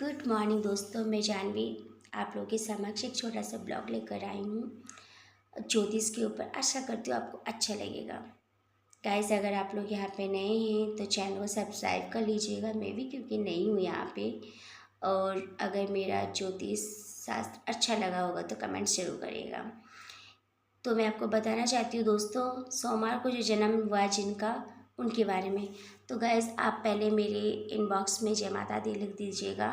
Good morning दोस्तों, मैं जानवी आप लोगों के समक्ष एक छोटा सा ब्लॉग लेकर आई हूँ ज्योतिष के ऊपर। आशा करती हूँ आपको अच्छा लगेगा। गाइस, अगर आप लोग यहाँ पे नए हैं तो चैनल को सब्सक्राइब कर लीजिएगा। मैं भी क्योंकि नई हूँ यहाँ पे। और अगर मेरा ज्योतिष शास्त्र अच्छा लगा होगा तो कमेंट जरूर करिएगा। तो मैं आपको बताना चाहती हूँ दोस्तों, सोमवार को जो जन्म हुआ जिनका, उनके बारे में। तो गैस, आप पहले मेरे इनबॉक्स में जय माता दी लिख दीजिएगा,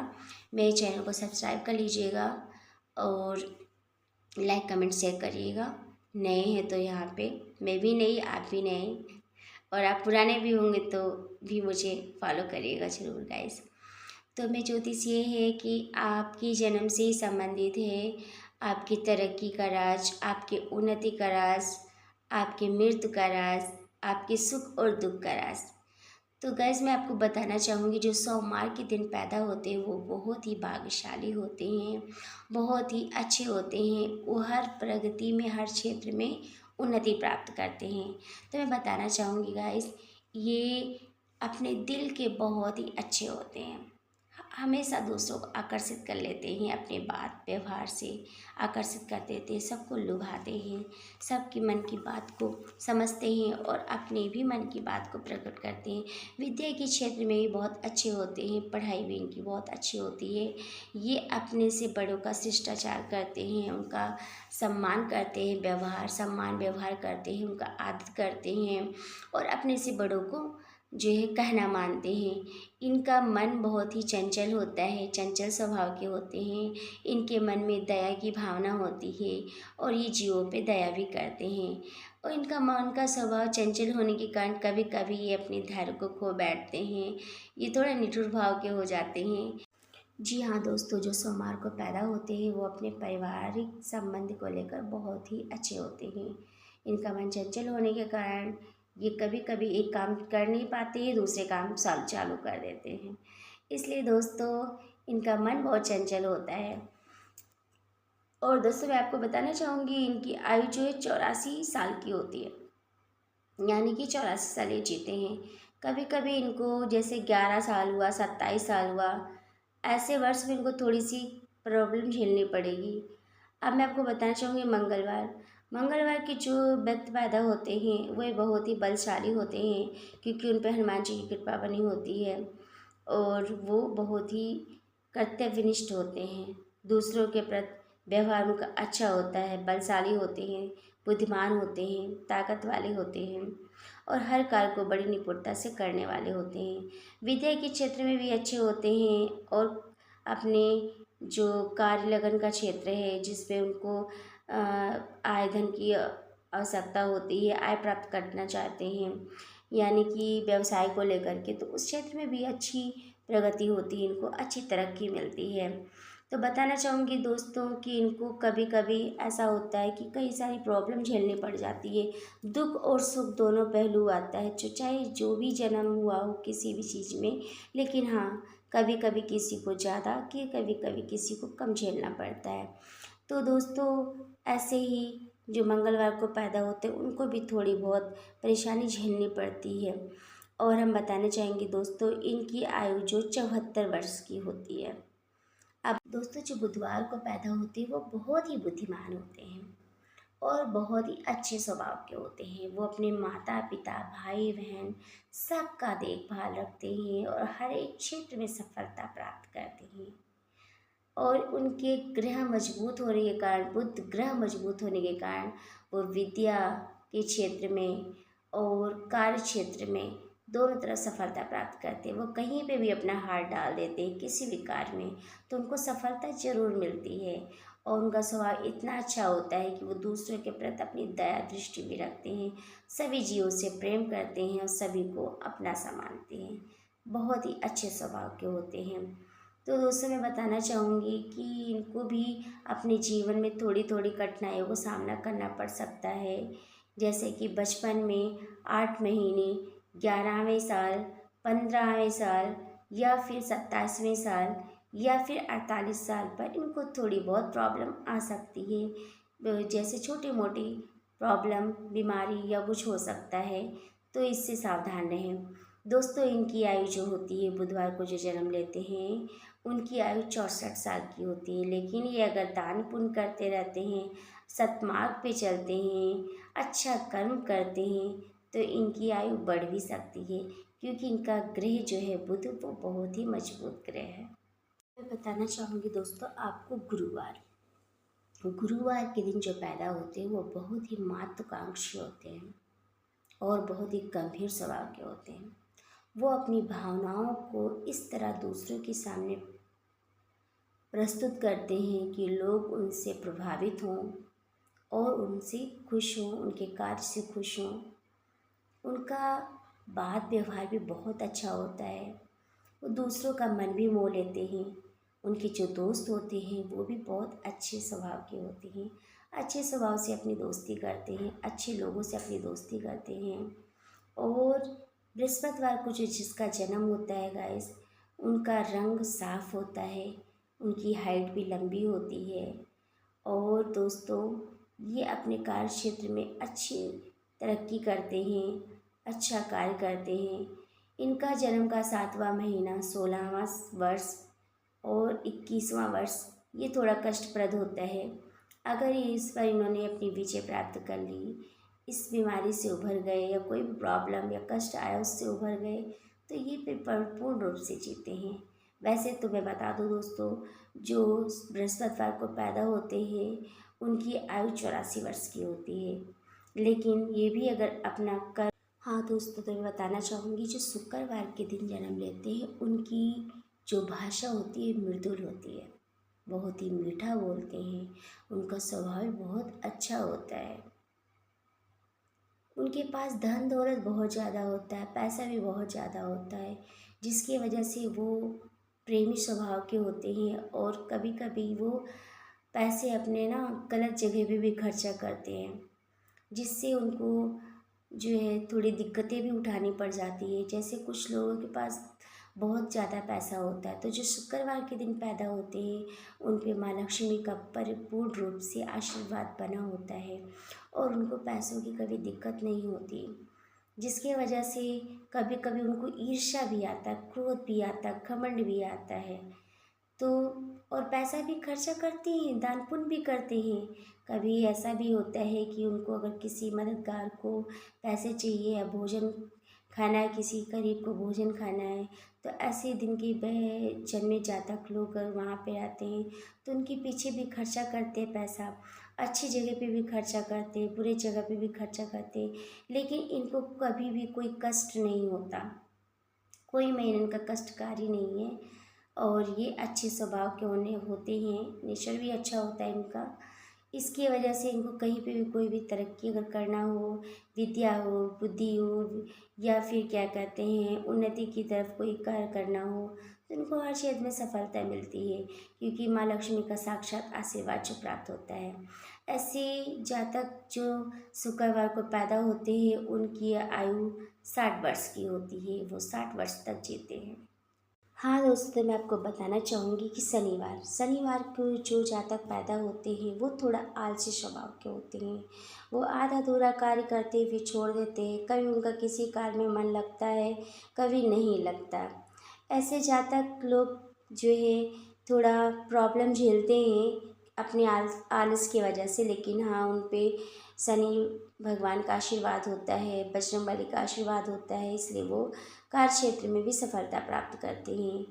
मेरे चैनल को सब्सक्राइब कर लीजिएगा और लाइक कमेंट शेयर करिएगा। नए हैं तो यहाँ पे मैं भी नई, आप भी नए, और आप पुराने भी होंगे तो भी मुझे फॉलो करिएगा ज़रूर गाइस। तो मैं ज्योतिष ये है कि आपकी जन्म से ही संबंधित है। आपकी तरक्की का राज, आपकी उन्नति का राज, आपकी मृत्यु का राज, आपके सुख और दुख का राज। तो गैस, मैं आपको बताना चाहूँगी, जो सोमवार के दिन पैदा होते हैं वो बहुत ही भाग्यशाली होते हैं, बहुत ही अच्छे होते हैं। वो हर प्रगति में, हर क्षेत्र में उन्नति प्राप्त करते हैं। तो मैं बताना चाहूँगी गाइस, ये अपने दिल के बहुत ही अच्छे होते हैं। हमेशा दूसरों को आकर्षित कर लेते हैं, अपने बात व्यवहार से आकर्षित कर देते हैं, सबको लुभाते हैं, सबकी मन की बात को समझते हैं और अपने भी मन की बात को प्रकट करते हैं। विद्या के क्षेत्र में भी बहुत अच्छे होते हैं, पढ़ाई भी इनकी बहुत अच्छी होती है। ये अपने से बड़ों का शिष्टाचार करते हैं, उनका सम्मान करते हैं, सम्मान व्यवहार करते हैं, उनका आदर करते हैं और अपने से बड़ों को जो है कहना मानते हैं। इनका मन बहुत ही चंचल होता है, चंचल स्वभाव के होते हैं। इनके मन में दया की भावना होती है और ये जीवों पे दया भी करते हैं। और इनका मन का स्वभाव चंचल होने के कारण कभी कभी ये अपने धैर्य को खो बैठते हैं। ये थोड़ा निठुर भाव के हो जाते हैं। जी हाँ दोस्तों, जो सोमवार को पैदा होते हैं वो अपने पारिवारिक संबंध को लेकर बहुत ही अच्छे होते हैं। इनका मन चंचल होने के कारण ये कभी कभी एक काम कर नहीं पाते हैं, दूसरे काम चालू कर देते हैं। इसलिए दोस्तों, इनका मन बहुत चंचल होता है। और दोस्तों, मैं आपको बताना चाहूँगी, इनकी आयु जो है 84 साल की होती है, यानी कि 84 साल ये जीते हैं। कभी कभी इनको जैसे 11 साल हुआ, 27 साल हुआ, ऐसे वर्ष में इनको थोड़ी सी प्रॉब्लम झेलनी पड़ेगी। अब मैं आपको बताना चाहूँगी, मंगलवार के जो व्यक्ति पैदा होते हैं वे बहुत ही बलशाली होते हैं, क्योंकि उन पर हनुमान जी की कृपा बनी होती है और वो बहुत ही कर्तव्यनिष्ठ होते हैं। दूसरों के प्रति व्यवहार उनका अच्छा होता है, बलशाली होते हैं, बुद्धिमान होते हैं, ताकत वाले होते हैं और हर कार्य को बड़ी निपुणता से करने वाले होते हैं। विद्या के क्षेत्र में भी अच्छे होते हैं और अपने जो कार्य लगन का क्षेत्र है जिसमें उनको आय धन की आवश्यकता होती है, आय प्राप्त करना चाहते हैं, यानी कि व्यवसाय को लेकर के, तो उस क्षेत्र में भी अच्छी प्रगति होती है, इनको अच्छी तरक्की मिलती है। तो बताना चाहूँगी दोस्तों कि इनको कभी कभी ऐसा होता है कि कई सारी प्रॉब्लम झेलनी पड़ जाती है। दुख और सुख दोनों पहलू आता है, चाहे जो भी जन्म हुआ हो किसी भी चीज़ में। लेकिन हाँ, कभी कभी किसी को ज़्यादा कि कभी कभी किसी को कम झेलना पड़ता है। तो दोस्तों, ऐसे ही जो मंगलवार को पैदा होते हैं उनको भी थोड़ी बहुत परेशानी झेलनी पड़ती है। और हम बताना चाहेंगे दोस्तों, इनकी आयु जो 74 वर्ष की होती है। अब दोस्तों, जो बुधवार को पैदा होते हैं वो बहुत ही बुद्धिमान होते हैं और बहुत ही अच्छे स्वभाव के होते हैं। वो अपने माता पिता, भाई बहन सबका देखभाल रखते हैं और हर एक क्षेत्र में सफलता प्राप्त करते हैं। और उनके ग्रह मजबूत होने के कारण, बुध ग्रह मजबूत होने के कारण, वो विद्या के क्षेत्र में और कार्य क्षेत्र में दोनों तरफ सफलता प्राप्त करते हैं। वो कहीं पे भी अपना हाथ डाल देते हैं किसी भी कार्य में तो उनको सफलता जरूर मिलती है। और उनका स्वभाव इतना अच्छा होता है कि वो दूसरों के प्रति अपनी दया दृष्टि भी रखते हैं, सभी जीवों से प्रेम करते हैं और सभी को अपना सा मानते हैं। बहुत ही अच्छे स्वभाव के होते हैं। तो दोस्तों, मैं बताना चाहूँगी कि इनको भी अपने जीवन में थोड़ी थोड़ी कठिनाइयों को सामना करना पड़ सकता है। जैसे कि बचपन में 8 महीने, 11वें साल, 15वें साल या फिर 27वें साल या फिर 48 साल पर इनको थोड़ी बहुत प्रॉब्लम आ सकती है। जैसे छोटी मोटी प्रॉब्लम, बीमारी या कुछ हो सकता है, तो इससे सावधान रहें। दोस्तों, इनकी आयु जो होती है, बुधवार को जो जन्म लेते हैं उनकी आयु 64 साल की होती है। लेकिन ये अगर दान पुण्य करते रहते हैं, सतमार्ग पे चलते हैं, अच्छा कर्म करते हैं, तो इनकी आयु बढ़ भी सकती है, क्योंकि इनका ग्रह जो है बुध, वो बहुत ही मजबूत ग्रह है। मैं बताना चाहूँगी दोस्तों आपको गुरुवार के दिन जो पैदा होते हैं वो बहुत ही महत्वाकांक्षी होते हैं और बहुत ही गंभीर स्वभाव के होते हैं। वो अपनी भावनाओं को इस तरह दूसरों के सामने प्रस्तुत करते हैं कि लोग उनसे प्रभावित हों और उनसे खुश हों, उनके कार्य से खुश हों। उनका बात व्यवहार भी बहुत अच्छा होता है। वो दूसरों का मन भी मोह लेते हैं। उनके जो दोस्त होते हैं वो भी बहुत अच्छे स्वभाव के होते हैं, अच्छे स्वभाव से अपनी दोस्ती करते हैं, अच्छे लोगों से अपनी दोस्ती करते हैं। और बृहस्पतिवार को जो जिसका जन्म होता है गाइस, उनका रंग साफ होता है, उनकी हाइट भी लंबी होती है। और दोस्तों ये अपने कार्य क्षेत्र में अच्छी तरक्की करते हैं, अच्छा कार्य करते हैं। इनका जन्म का 7वां महीना, 16वां वर्ष और 21वां वर्ष ये थोड़ा कष्टप्रद होता है। अगर इस पर इन्होंने अपनी विजय प्राप्त कर ली, इस बीमारी से उभर गए या कोई भी प्रॉब्लम या कष्ट आया उससे उभर गए, तो ये फिर परिपूर्ण रूप से जीते हैं। वैसे तो मैं बता दूं दोस्तों, जो बृहस्पतिवार को पैदा होते हैं उनकी आयु 84 वर्ष की होती है। लेकिन ये भी अगर अपना कर हाँ दोस्तों, तो मैं बताना चाहूँगी जो शुक्रवार के दिन जन्म लेते हैं उनकी जो भाषा होती है मृदुल होती है, बहुत ही मीठा बोलते हैं, उनका स्वभाव बहुत अच्छा होता है। उनके पास धन दौलत बहुत ज़्यादा होता है, पैसा भी बहुत ज़्यादा होता है, जिसकी वजह से वो प्रेमी स्वभाव के होते हैं और कभी कभी वो पैसे अपने ना गलत जगह पे भी खर्चा करते हैं, जिससे उनको जो है थोड़ी दिक्कतें भी उठानी पड़ जाती है। जैसे कुछ लोगों के पास बहुत ज़्यादा पैसा होता है, तो जो शुक्रवार के दिन पैदा होते हैं उन पे माँ लक्ष्मी का परिपूर्ण रूप से आशीर्वाद बना होता है और उनको पैसों की कभी दिक्कत नहीं होती, जिसकी वजह से कभी कभी उनको ईर्ष्या भी आता है, क्रोध भी आता है, घमंड भी आता है। तो और पैसा भी खर्चा करते हैं, दान पुण्य भी करते हैं। कभी ऐसा भी होता है कि उनको अगर किसी मददगार को पैसे चाहिए या भोजन खाना है, किसी गरीब को भोजन खाना है, तो ऐसे दिन के जन्मे जातक लोग अगर वहाँ पे आते हैं तो उनके पीछे भी खर्चा करते हैं पैसा, अच्छी जगह पे भी खर्चा करते हैं, बुरे जगह पे भी खर्चा करते हैं, लेकिन इनको कभी भी कोई कष्ट नहीं होता, कोई महीने इनका कष्टकारी नहीं है। और ये अच्छे स्वभाव के होते हैं, नेचर भी अच्छा होता है इनका। इसकी वजह से इनको कहीं पे भी कोई भी तरक्की अगर करना हो, विद्या हो, बुद्धि हो, या फिर क्या कहते हैं उन्नति की तरफ कोई कार्य करना हो, तो इनको हर क्षेत्र में सफलता मिलती है, क्योंकि माँ लक्ष्मी का साक्षात आशीर्वाद जो प्राप्त होता है। ऐसे जातक जो शुक्रवार को पैदा होते हैं उनकी आयु 60 वर्ष की होती है, वो 60 वर्ष तक जीते हैं। हाँ दोस्तों, मैं आपको बताना चाहूँगी कि शनिवार को जो जातक पैदा होते हैं वो थोड़ा आलसी स्वभाव के होते हैं। वो आधा अधूरा कार्य करते हुए छोड़ देते हैं, कभी उनका किसी कार्य में मन लगता है, कभी नहीं लगता। ऐसे जातक लोग जो है थोड़ा प्रॉब्लम झेलते हैं अपने आलस की वजह से, लेकिन हाँ उन पे शनि भगवान का आशीर्वाद होता है, बजरंगबली का आशीर्वाद होता है, इसलिए वो कार्य क्षेत्र में भी सफलता प्राप्त करते हैं।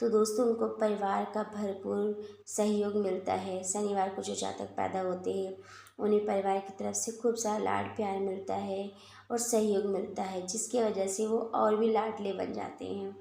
तो दोस्तों उनको परिवार का भरपूर सहयोग मिलता है। शनिवार को जो जातक पैदा होते हैं उन्हें परिवार की तरफ से खूब सारा लाड प्यार मिलता है और सहयोग मिलता है, जिसकी वजह से वो और भी लाडले बन जाते हैं।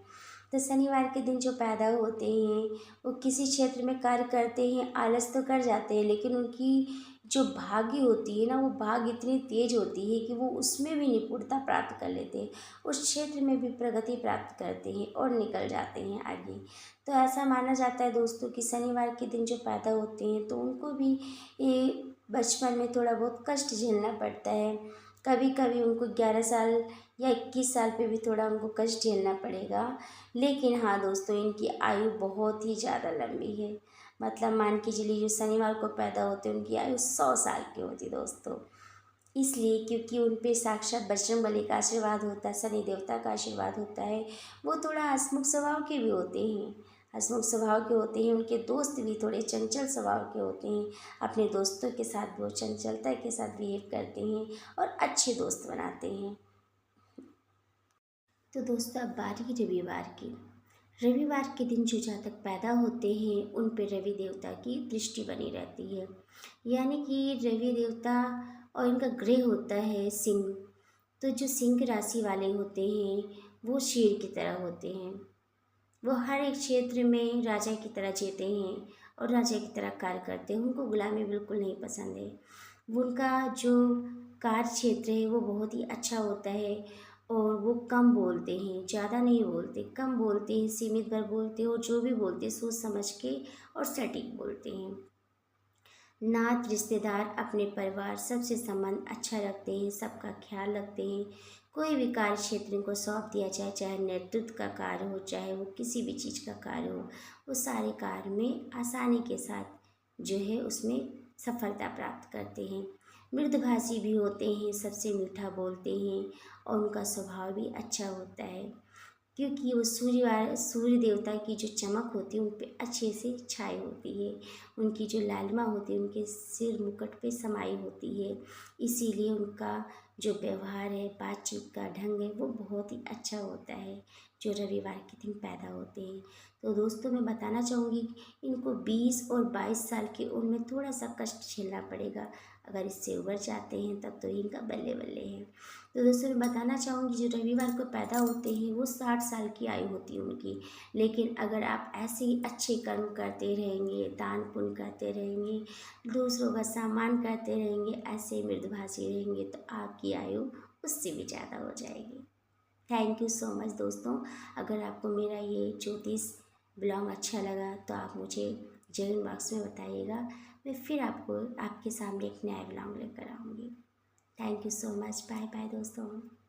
तो शनिवार के दिन जो पैदा होते हैं वो किसी क्षेत्र में कार्य करते हैं, आलस तो कर जाते हैं, लेकिन उनकी जो भाग्य होती है ना, वो भाग्य इतनी तेज होती है कि वो उसमें भी निपुणता प्राप्त कर लेते हैं, उस क्षेत्र में भी प्रगति प्राप्त करते हैं और निकल जाते हैं आगे। तो ऐसा माना जाता है दोस्तों कि शनिवार के दिन जो पैदा होते हैं तो उनको भी ये बचपन में थोड़ा बहुत कष्ट झेलना पड़ता है। कभी कभी उनको 11 साल या 21 साल पे भी थोड़ा उनको कष्ट झेलना पड़ेगा। लेकिन हाँ दोस्तों, इनकी आयु बहुत ही ज़्यादा लंबी है। मतलब मान के चलिए जो शनिवार को पैदा होते हैं उनकी आयु 100 साल की होती है दोस्तों। इसलिए क्योंकि उन पे साक्षात बजरंगबली का आशीर्वाद होता है, शनि देवता का आशीर्वाद होता है। वो थोड़ा हंसमुख स्वभाव के भी होते हैं, हंसमुख स्वभाव के होते हैं। उनके दोस्त भी थोड़े चंचल स्वभाव के होते हैं। अपने दोस्तों के साथ वो चंचलता के साथ बिहेव करते हैं और अच्छे दोस्त बनाते हैं। तो दोस्तों, अब बारी रविवार की। रविवार के दिन जो जातक पैदा होते हैं उन पर रवि देवता की दृष्टि बनी रहती है। यानी कि रवि देवता और इनका ग्रह होता है सिंह। तो जो सिंह राशि वाले होते हैं वो शेर की तरह होते हैं। वो हर एक क्षेत्र में राजा की तरह जीते हैं और राजा की तरह कार्य करते हैं। उनको गुलामी बिल्कुल नहीं पसंद है। उनका जो कार्य क्षेत्र है वो बहुत ही अच्छा होता है और वो कम बोलते हैं, ज़्यादा नहीं बोलते, कम बोलते हैं, सीमित भर बोलते हैं और जो भी बोलते हैं सोच समझ के और सटीक बोलते हैं। नात रिश्तेदार अपने परिवार सबसे संबंध अच्छा रखते हैं, सबका ख्याल रखते हैं। कोई भी कार्य क्षेत्र को सौंप दिया जाए, चाहे नेतृत्व का कार्य हो, चाहे वो किसी भी चीज़ का कार्य हो, वो सारे कार्य में आसानी के साथ जो है उसमें सफलता प्राप्त करते हैं। मृदुभाषी भी होते हैं, सबसे मीठा बोलते हैं और उनका स्वभाव भी अच्छा होता है, क्योंकि वो सूर्य देवता की जो चमक होती है उन पे अच्छे से छाई होती है। उनकी जो लालिमा होती है उनके सिर मुकुट पे समाई होती है। इसीलिए उनका जो व्यवहार है, बातचीत का ढंग है, वो बहुत ही अच्छा होता है जो रविवार के दिन पैदा होते हैं। तो दोस्तों, मैं बताना चाहूँगी इनको 20 और 22 साल की उम्र में थोड़ा सा कष्ट झेलना पड़ेगा। अगर इससे उबर जाते हैं तब तो इनका बल्ले बल्ले है। तो दोस्तों, मैं बताना चाहूँगी जो रविवार को पैदा होते हैं वो 60 साल की आयु होती है उनकी। लेकिन अगर आप ऐसे ही अच्छे कर्म करते रहेंगे, दान पुण्य करते रहेंगे, दूसरों का सम्मान करते रहेंगे, ऐसे मृदुभाषी रहेंगे तो आपकी आयु उससे भी ज़्यादा हो जाएगी। थैंक यू सो मच दोस्तों। अगर आपको मेरा ये ज्योतिष ब्लॉग अच्छा लगा तो आप मुझे जरूर बॉक्स में बताइएगा। मैं फिर आपको आपके सामने एक नया ब्लॉग लेकर आऊँगी। Thank you so much. Bye bye दोस्तों।